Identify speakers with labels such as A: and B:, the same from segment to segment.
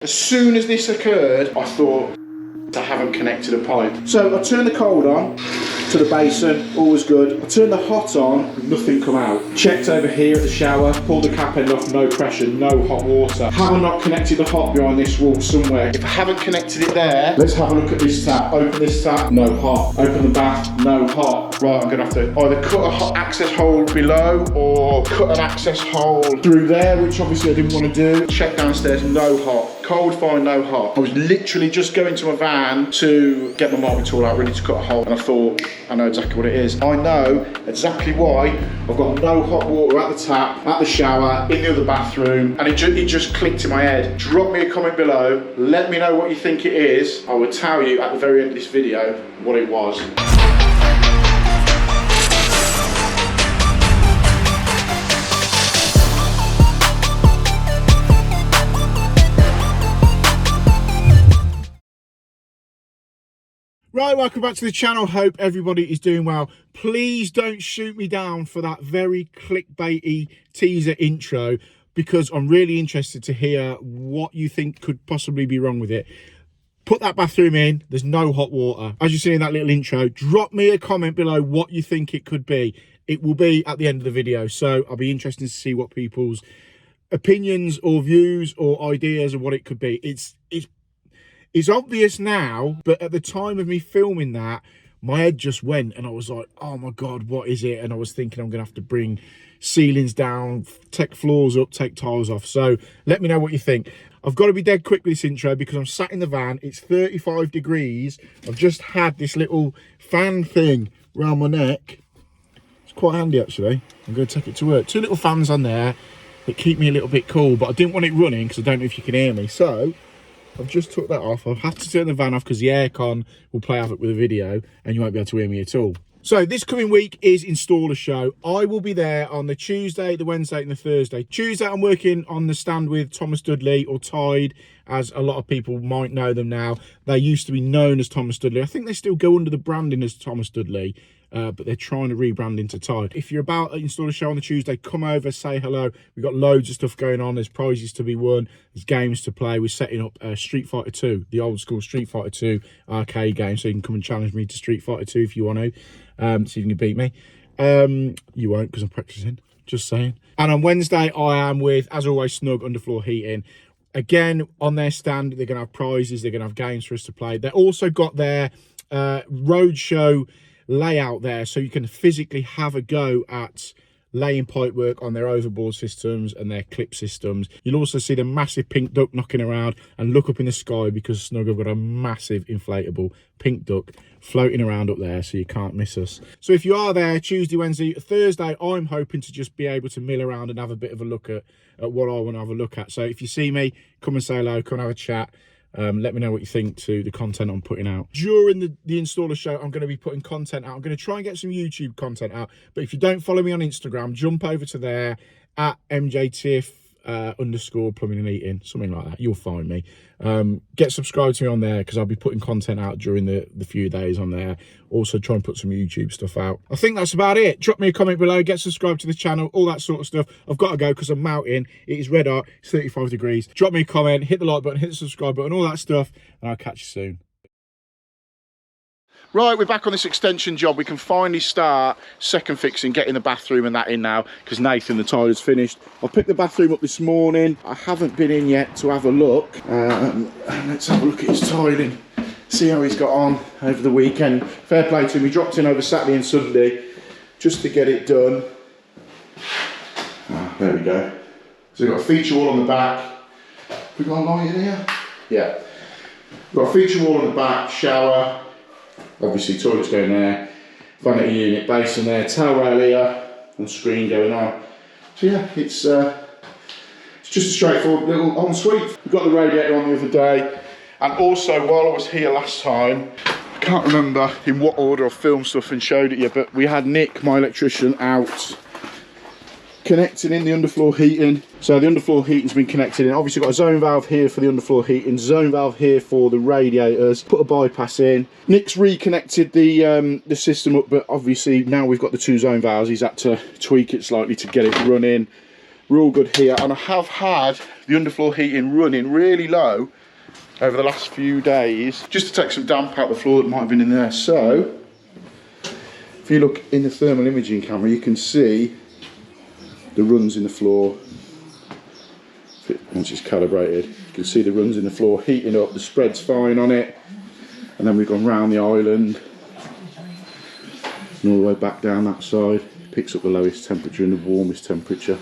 A: As soon as this occurred, I thought, I haven't connected a pipe. So I turned the cold on to the basin, all was good. I turned the hot on, nothing come out. Checked over here at the shower, pulled the cap end off, no pressure, no hot water. Have I not connected the hot behind this wall somewhere? If I haven't connected it there, let's have a look at this tap. Open this tap, no hot. Open the bath, no hot. Right, I'm gonna have to either cut a hot access hole below or cut an access hole through there, which obviously I didn't want to do. Check downstairs, no hot. Cold, fine, no hot. I was literally just going to my van to get my marking tool out, ready to cut a hole, and I thought, I know exactly what it is. I know exactly why. I've got no hot water at the tap, at the shower, in the other bathroom, and it just clicked in my head. Drop me a comment below, let me know what you think it is. I will tell you at the very end of this video what it was. Right, welcome back to the channel. Hope everybody is doing well. Please don't shoot me down for that very clickbaity teaser intro, because I'm really interested to hear what you think could possibly be wrong with it. Put that bathroom in, there's no hot water. As you've seen in that little intro, drop me a comment below what you think it could be. It will be at the end of the video, so I'll be interested to see what people's opinions or views or ideas of what it could be. It's obvious now, but at the time of me filming that, my head just went and I was like, oh my God, what is it? And I was thinking I'm gonna have to bring ceilings down, take floors up, take tiles off. So let me know what you think. I've got to be dead quick with this intro because I'm sat in the van. It's 35 degrees. I've just had this little fan thing around my neck. It's quite handy actually. I'm gonna take it to work. Two little fans on there that keep me a little bit cool, but I didn't want it running because I don't know if you can hear me. So I've just took that off. I've had to turn the van off because the aircon will play havoc with the video and you won't be able to hear me at all. So this coming week is installer show. I will be there on the Tuesday, the Wednesday and the Thursday. Tuesday I'm working on the stand with Thomas Dudley, or Tide, as a lot of people might know them now. They used to be known as Thomas Dudley. I think they still go under the branding as Thomas Dudley, but they're trying to rebrand into Tide. If you're about an installer show on the Tuesday, come over, say hello. We've got loads of stuff going on. There's prizes to be won. There's games to play. We're setting up Street Fighter 2, the old school Street Fighter 2 arcade game. So you can come and challenge me to Street Fighter 2 if you want to. See if you can beat me. You won't because I'm practicing, just saying. And on Wednesday, I am with, as always, Snug Underfloor Heating. Again, on their stand, they're going to have prizes. They're going to have games for us to play. They've also got their roadshow layout there, so you can physically have a go at laying pipework on their overboard systems and their clip systems. You'll also see the massive pink duck knocking around, and look up in the sky because Snug have got a massive inflatable pink duck floating around up there, so you can't miss us. So if you are there Tuesday, Wednesday, Thursday, I'm hoping to just be able to mill around and have a bit of a look at what I want to have a look at. So if you see me, come and say hello, come and have a chat. Let me know what you think to the content I'm putting out. During the installer show, I'm going to be putting content out. I'm going to try and get some YouTube content out. But if you don't follow me on Instagram, jump over to there at MJTIFF _ plumbing and heating, something like that. You'll find me. Get subscribed to me on there because I'll be putting content out during the few days on there. Also try and put some YouTube stuff out. I think that's about it. Drop me a comment below, get subscribed to the channel, all that sort of stuff. I've got to go because I'm melting. It is red hot, it's 35 degrees. Drop me a comment, hit the like button, hit the subscribe button, all that stuff, and I'll catch you soon. Right, we're back on this extension job. We can finally start second fixing, getting the bathroom and that in now, because Nathan, the tiler's finished. I picked the bathroom up this morning. I haven't been in yet to have a look. Let's have a look at his tiling, see how he's got on over the weekend. Fair play to him. We dropped in over Saturday and Sunday just to get it done. There we go. So we've got a feature wall on the back. We got a light in here? Yeah. We've got a feature wall on the back, shower. Obviously toilet's going there, vanity unit, basin there, towel rail here, and screen going on. So yeah, it's just a straightforward little ensuite. We got the radiator on the other day, and also while I was here last time, I can't remember in what order I filmed stuff and showed it you, but we had Nick, my electrician, out connecting in the underfloor heating. So the underfloor heating's been connected in. Obviously got a zone valve here for the underfloor heating, zone valve here for the radiators, put a bypass in. Nick's reconnected the system up, but obviously now we've got the two zone valves, he's had to tweak it slightly to get it running. We're all good here, and I have had the underfloor heating running really low over the last few days, just to take some damp out the floor that might have been in there. So if you look in the thermal imaging camera, you can see the runs in the floor. Once it's calibrated, you can see the runs in the floor heating up, the spread's fine on it. And then we've gone round the island and all the way back down that side. Picks up the lowest temperature and the warmest temperature.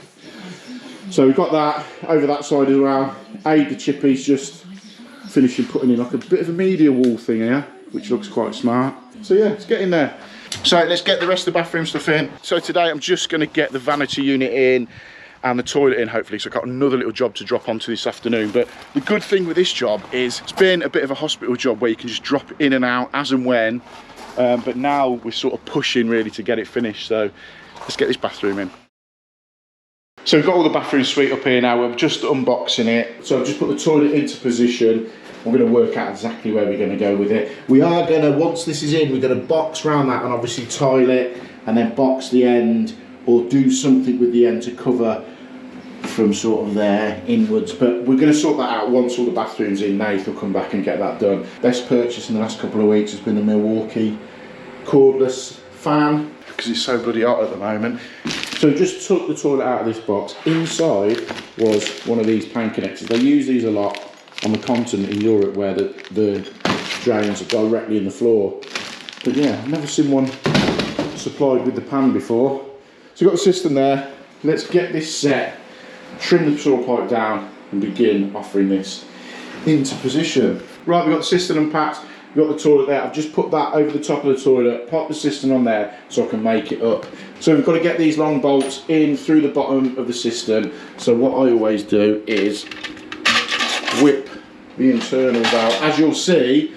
A: So we've got that over that side as well. Aid the chippies just finishing putting in like a bit of a media wall thing here, which looks quite smart. So yeah, let's get in there. So let's get the rest of the bathroom stuff in. So today I'm just going to get the vanity unit in and the toilet in, hopefully. So I've got another little job to drop onto this afternoon. But the good thing with this job is it's been a bit of a hospital job where you can just drop it in and out as and when. But now we're sort of pushing really to get it finished. So let's get this bathroom in. So we've got all the bathroom suite up here now. We're just unboxing it. So I've just put the toilet into position. We're going to work out exactly where we're going to go with it. We are going to, once this is in, we're going to box around that and obviously tile it and then box the end or do something with the end to cover from sort of there inwards. But we're going to sort that out once all the bathrooms in. Nath will come back and get that done. Best purchase in the last couple of weeks has been the Milwaukee cordless fan because it's so bloody hot at the moment. So just took the toilet out of this box. Inside was one of these pan connectors. They use these a lot on the continent in Europe where the drains are directly in the floor. But yeah, I've never seen one supplied with the pan before. So we've got the system there. Let's get this set, trim the saw pipe down and begin offering this into position. Right, we've got the system unpacked. We've got the toilet there. I've just put that over the top of the toilet, pop the system on there so I can make it up. So we've got to get these long bolts in through the bottom of the system. So what I always do is whip the internals out. As you'll see,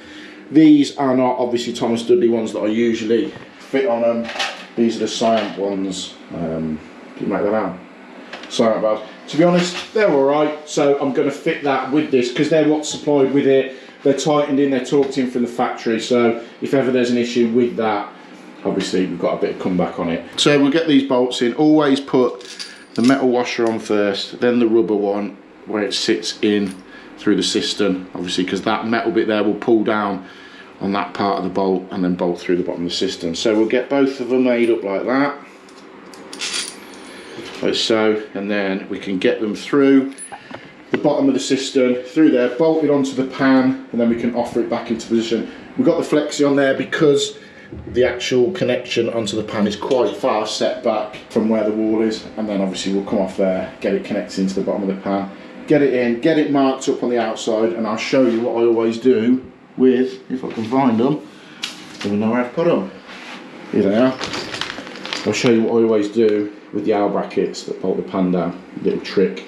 A: these are not obviously Thomas Dudley ones that I usually fit on them. These are the Scient ones. Can you make that out? Scient valves. To be honest, they're alright. So I'm going to fit that with this because they're what's supplied with it. They're tightened in, they're torqued in from the factory. So if ever there's an issue with that, obviously we've got a bit of comeback on it. So we'll get these bolts in. Always put the metal washer on first, then the rubber one where it sits in through the cistern, obviously, because that metal bit there will pull down on that part of the bolt and then bolt through the bottom of the cistern. So we'll get both of them made up like that, like so, and then we can get them through the bottom of the cistern, through there, bolted onto the pan, and then we can offer it back into position. We've got the flexi on there because the actual connection onto the pan is quite far set back from where the wall is, and then obviously we'll come off there, get it connected into the bottom of the pan, get it in, get it marked up on the outside, and I'll show you what I always do with, if I can find them, then we know where to put them. Here they are. I'll show you what I always do with the L brackets that bolt the pan down, little trick.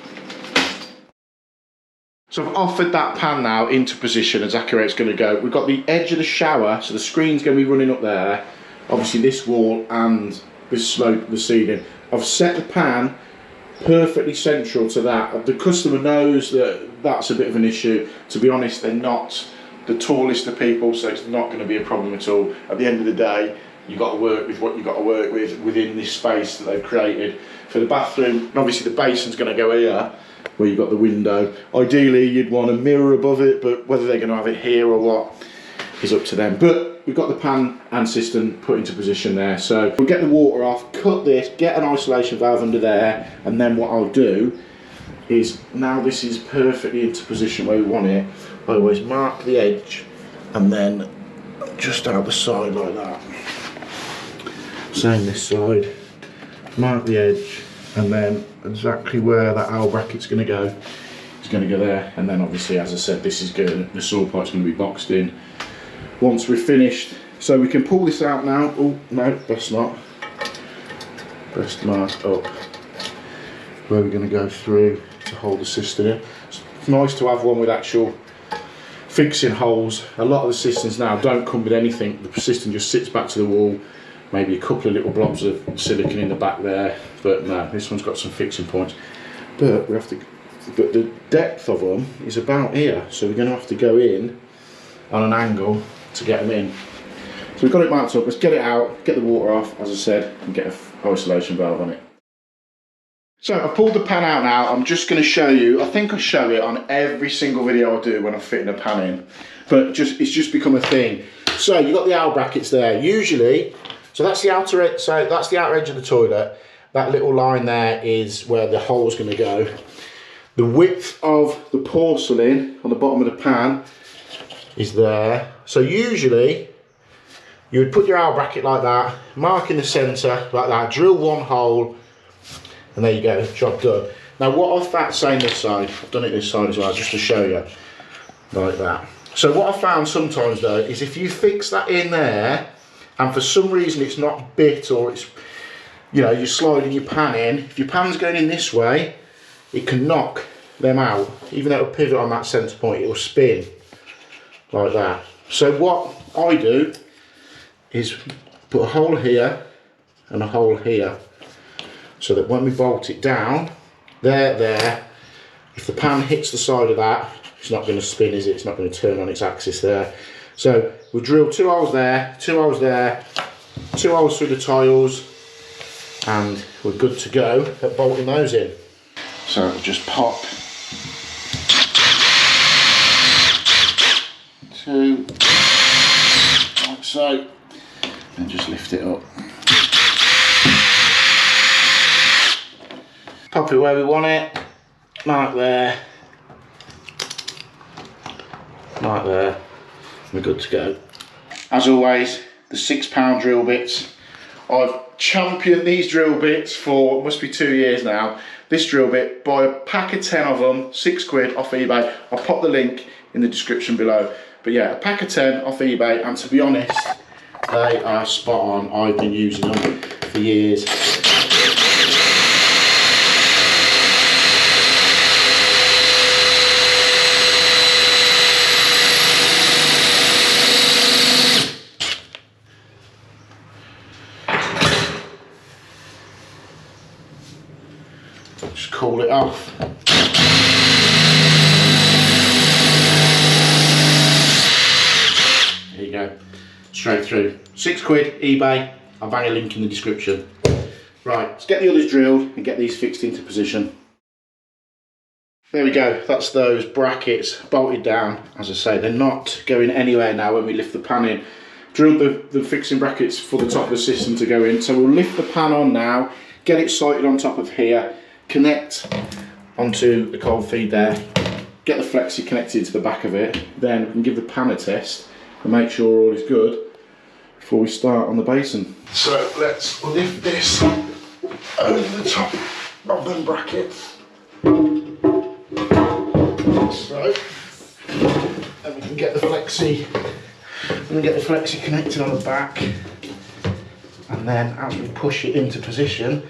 A: So I've offered that pan now into position exactly where it's going to go. We've got the edge of the shower, so the screen's going to be running up there. Obviously this wall and this slope of the ceiling. I've set the pan perfectly central to that. The customer knows that that's a bit of an issue. To be honest, they're not the tallest of people, so it's not going to be a problem at all. At the end of the day, you've got to work with what you've got to work with within this space that they've created. For the bathroom, and obviously the basin's going to go here, where you've got the window. Ideally, you'd want a mirror above it, but whether they're going to have it here or what is up to them. But we've got the pan and cistern put into position there. So we'll get the water off, cut this, get an isolation valve under there, and then what I'll do is, now this is perfectly into position where we want it, I always mark the edge and then just out the side like that. Same this side, mark the edge, and then exactly where that L bracket's going to go is going to go there. And then obviously, as I said, this is good. The saw pipe's going to be boxed in once we're finished. So we can pull this out now. Oh no, best not. Best mark up where we're going to go through to hold the cistern in. It's nice to have one with actual fixing holes. A lot of the cisterns now don't come with anything. The cistern just sits back to the wall. Maybe a couple of little blobs of silicone in the back there, but no, this one's got some fixing points. But we have to, but the depth of them is about here, so we're going to have to go in on an angle to get them in. So we've got it marked up. Let's get it out, get the water off, as I said, and get an isolation valve on it. So I've pulled the pan out now. I'm just going to show you, I think I show it on every single video I do when I'm fitting a pan in, but it's just become a thing. So you've got the L brackets there. Usually, so that's the outer edge, so that's the outer edge of the toilet. That little line there is where the hole's going to go. The width of the porcelain on the bottom of the pan is there. So usually you would put your L bracket like that, mark in the centre like that, drill one hole, and there you go, job done. Now what I've found, same this side, I've done it this side as well, just to show you, like that. So what I found sometimes though, is if you fix that in there, and for some reason it's not bit, or it's, you know, you're sliding your pan in, if your pan's going in this way, it can knock them out. Even though it'll pivot on that centre point, it will spin, like that. So what I do is put a hole here, and a hole here, so that when we bolt it down, there, if the pan hits the side of that, it's not going to spin, is it? It's not going to turn on its axis there. So we'll drill 2 holes there, 2 holes there, 2 holes through the tiles, and we're good to go at bolting those in. So it'll just pop 2, like so, and just lift it up. Pop it where we want it, like there, like there, we're good to go. As always, the £6 drill bits. I've championed these drill bits for, must be 2 years now. This drill bit, buy a pack of 10 of them, £6 off eBay. I'll pop the link in the description below. But yeah, a pack of 10 off eBay, and to be honest, they are spot on. I've been using them for years. Just cool it off. There you go, straight through. £6 eBay, I'll bang a link in the description. Right, let's get the others drilled and get these fixed into position. There we go, that's those brackets bolted down. As I say, they're not going anywhere now when we lift the pan in. Drilled the fixing brackets for the top of the system to go in, so we'll lift the pan on now, get it sighted on top of here, connect onto the cold feed there, get the flexi connected to the back of it, then we can give the pan a test and make sure all is good before we start on the basin. So let's lift this over the top of them brackets. So then we can get the flexi connected on the back, and then as we push it into position,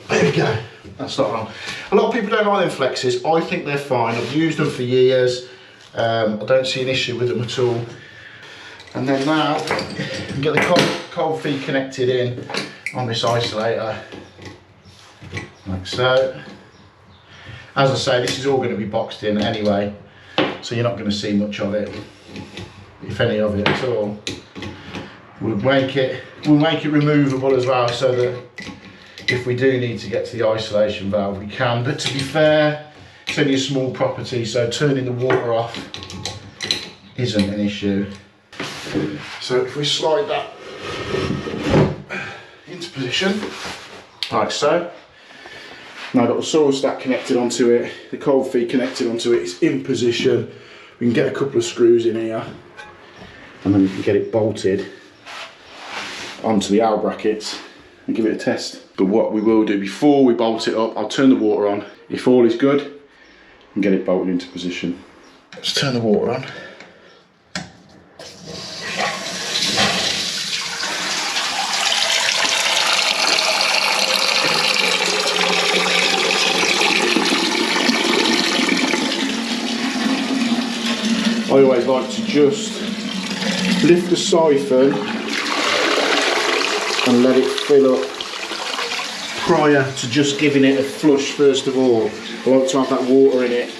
A: there we go, that's not wrong. A lot of people don't like them flexes. I think they're fine. I've used them for years. I don't see an issue with them at all. And then now, we get the cold feed connected in on this isolator, like so. As I say, this is all going to be boxed in anyway, so you're not going to see much of it, if any of it at all. We'll make it removable as well, so that if we do need to get to the isolation valve, we can. But to be fair, it's only a small property, so turning the water off isn't an issue. So if we slide that into position, like so. Now I've got the soil stack connected onto it, the cold feed connected onto it, it's in position. We can get a couple of screws in here, and then we can get it bolted onto the L brackets and give it a test. But what we will do before we bolt it up, I'll turn the water on. If all is good, and get it bolted into position. Let's turn the water on. I always like to just lift the siphon and let it fill up prior to just giving it a flush first of all. I like to have that water in it.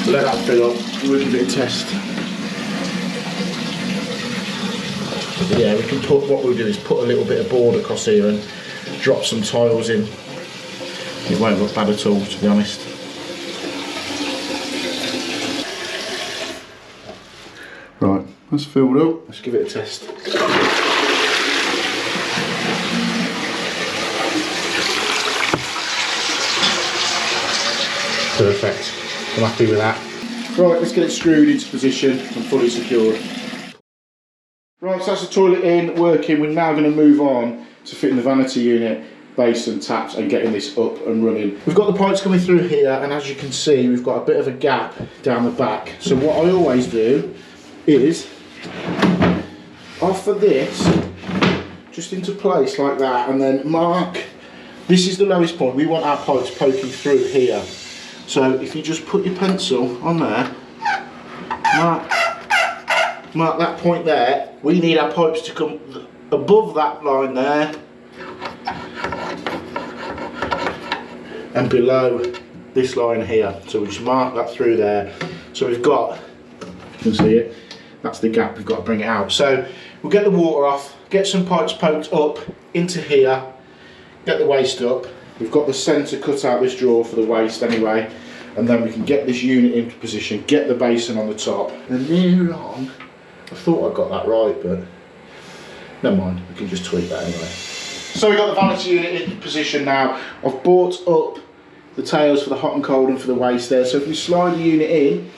A: Let that fill up and we'll give it a test. But yeah, we can put, what we'll do is put a little bit of board across here and drop some tiles in. It won't look bad at all, to be honest. Right, that's filled up. Let's give it a test. Perfect. I'm happy with that. Right, let's get it screwed into position and fully secured. Right, so that's the toilet in, working. We're now going to move on to fitting the vanity unit, basin, taps, and getting this up and running. We've got the pipes coming through here, and as you can see, we've got a bit of a gap down the back. So what I always do is offer this just into place like that, and then mark, this is the lowest point. We want our pipes poking through here. So if you just put your pencil on there, mark that point there. We need our pipes to come above that line there and below this line here. So we just mark that through there. So we've got, you can see it, that's the gap, we've got to bring it out. So we'll get the water off, get some pipes poked up into here, get the waste up. We've got the centre cut out this drawer for the waste anyway, and then we can get this unit into position, get the basin on the top, and near on, I thought I got that right, but never mind, we can just tweak that anyway. So we've got the vanity unit in position now. I've brought up the tails for the hot and cold and for the waste there, so if we slide the unit in,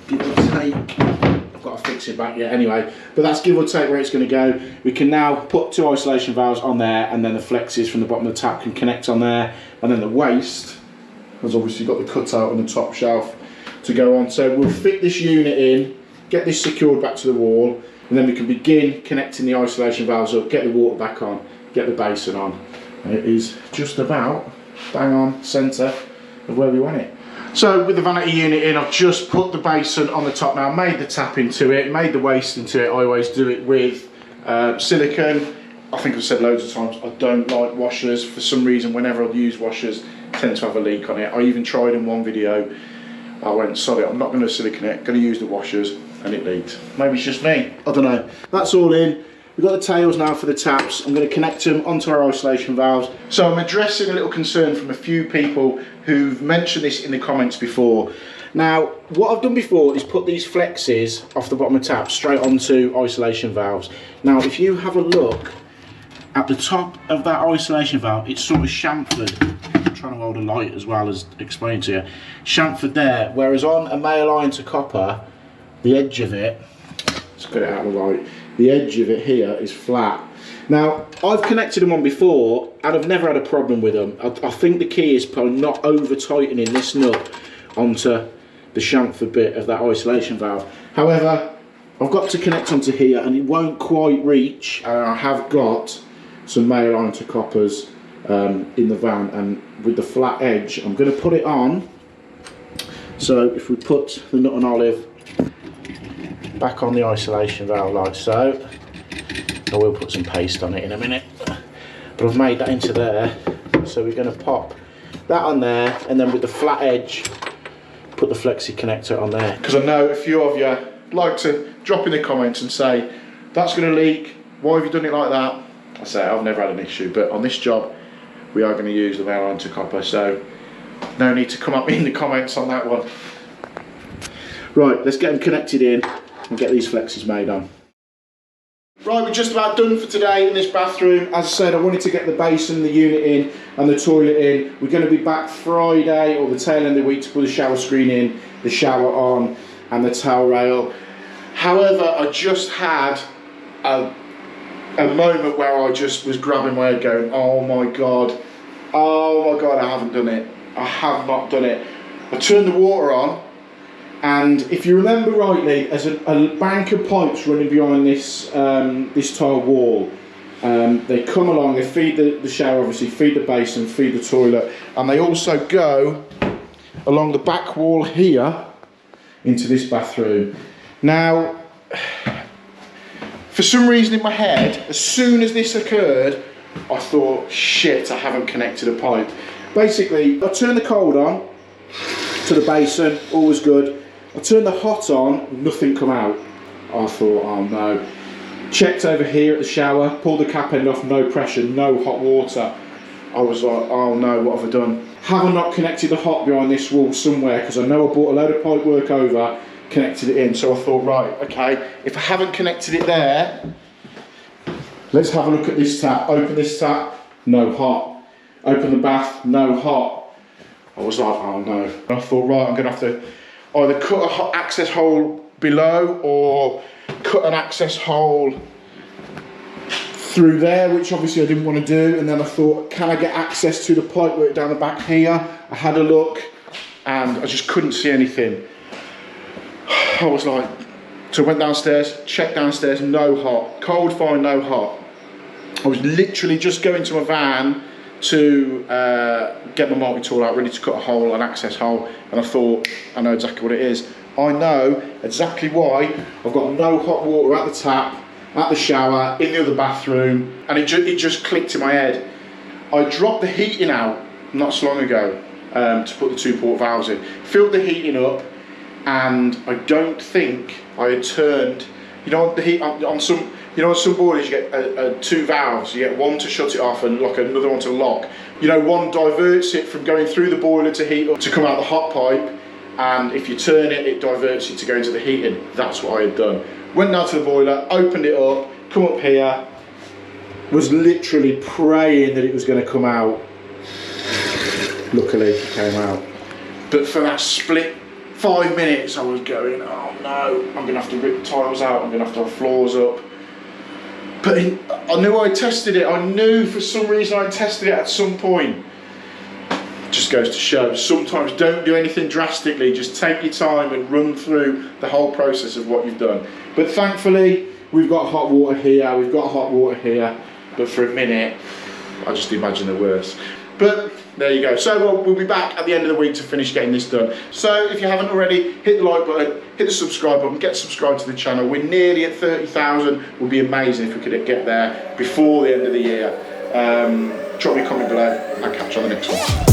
A: give or take, I've got to fix it back yet anyway, but that's give or take where it's going to go. We can now put 2 isolation valves on there, and then the flexes from the bottom of the tap can connect on there, and then the waste has obviously got the cutout on the top shelf to go on. So we'll fit this unit in, get this secured back to the wall, and then we can begin connecting the isolation valves up, get the water back on, get the basin on. And it is just about bang on centre of where we want it. So with the vanity unit in, I've just put the basin on the top now, made the tap into it, made the waste into it. I always do it with silicone. I think I've said loads of times, I don't like washers. For some reason, whenever I use washers, I tend to have a leak on it. I even tried in one video, I went, sorry, I'm not going to silicone it, going to use the washers, and it leaked. Maybe it's just me, I don't know. That's all in. We've got the tails now for the taps. I'm going to connect them onto our isolation valves. So I'm addressing a little concern from a few people who've mentioned this in the comments before. Now, what I've done before is put these flexes off the bottom of the tap straight onto isolation valves. Now, if you have a look at the top of that isolation valve, it's sort of chamfered. I'm trying to hold a light as well as explain to you. Chamfered there, whereas on a male iron to copper, the edge of it, let's get it out of the light, the edge of it here is flat. Now, I've connected them on before and I've never had a problem with them. I think the key is probably not over tightening this nut onto the chamfer bit of that isolation valve. However, I've got to connect onto here and it won't quite reach, and I have got some male iron to coppers in the van, and with the flat edge I'm going to put it on. So if we put the nut and olive back on the isolation valve like so, I will put some paste on it in a minute, but I've made that into there. So we're going to pop that on there, and then with the flat edge put the flexi connector on there, because I know a few of you like to drop in the comments and say that's going to leak, why have you done it like that? I say I've never had an issue, but on this job we are going to use the male iron to copper, so no need to come up in the comments on that one. Right, let's get them connected in and get these flexes made on. Right, we're just about done for today in this bathroom. As I said, I wanted to get the basin, the unit in and the toilet in. We're going to be back Friday or the tail end of the week to put the shower screen in, the shower on and the towel rail. However, I just had a moment where I just was grabbing my head going, oh my god, I haven't done it. I have not done it. I turned the water on, and if you remember rightly, there's a bank of pipes running behind this this tile wall. They come along, they feed the shower, obviously, feed the basin, feed the toilet, and they also go along the back wall here into this bathroom. Now, for some reason in my head, as soon as this occurred, I thought, shit, I haven't connected a pipe. Basically, I turned the cold on to the basin, all was good. I turned the hot on, nothing come out. I thought, oh no. Checked over here at the shower, pulled the cap end off, no pressure, no hot water. I was like, oh no, what have I done? Have I not connected the hot behind this wall somewhere? Because I know I brought a load of pipe work over, connected it in. So I thought, right, okay, if I haven't connected it there, let's have a look at this tap. Open this tap, no hot. Open the bath, no hot. I was like, oh no. And I thought, right, I'm gonna have to either cut a hot access hole below or cut an access hole through there, which obviously I didn't want to do. And then I thought, can I get access to the pipework down the back here? I had a look and I just couldn't see anything. I was like, so I went downstairs, checked downstairs, no hot. Cold, fine, no hot. I was literally just going to my van to get my multi-tool out, ready to cut a hole, an access hole, and I thought, I know exactly what it is. I know exactly why I've got no hot water at the tap, at the shower, in the other bathroom, and it just clicked in my head. I dropped the heating out not so long ago to put the 2-port valves in. Filled the heating up, and I don't think I had turned, you know, the heat on some, you know, on some boilers you get 2 valves. You get one to shut it off and like another one to lock. You know, one diverts it from going through the boiler to heat up to come out the hot pipe, and if you turn it, it diverts it to go into the heating. That's what I had done. Went down to the boiler, opened it up, come up here, was literally praying that it was going to come out. Luckily, it came out. But for that split 5 minutes, I was going, oh no, I'm going to have to rip the tiles out, I'm going to have to have floors up. But I knew I tested it. I knew for some reason I tested it at some point. Just goes to show, sometimes don't do anything drastically, just take your time and run through the whole process of what you've done. But thankfully, we've got hot water here, we've got hot water here, but for a minute, I just imagine the worst. But there you go. So we'll be back at the end of the week to finish getting this done. So if you haven't already, hit the like button, hit the subscribe button, get subscribed to the channel. We're nearly at 30,000. It would be amazing if we could get there before the end of the year. Drop me a comment below. I'll catch you on the next one.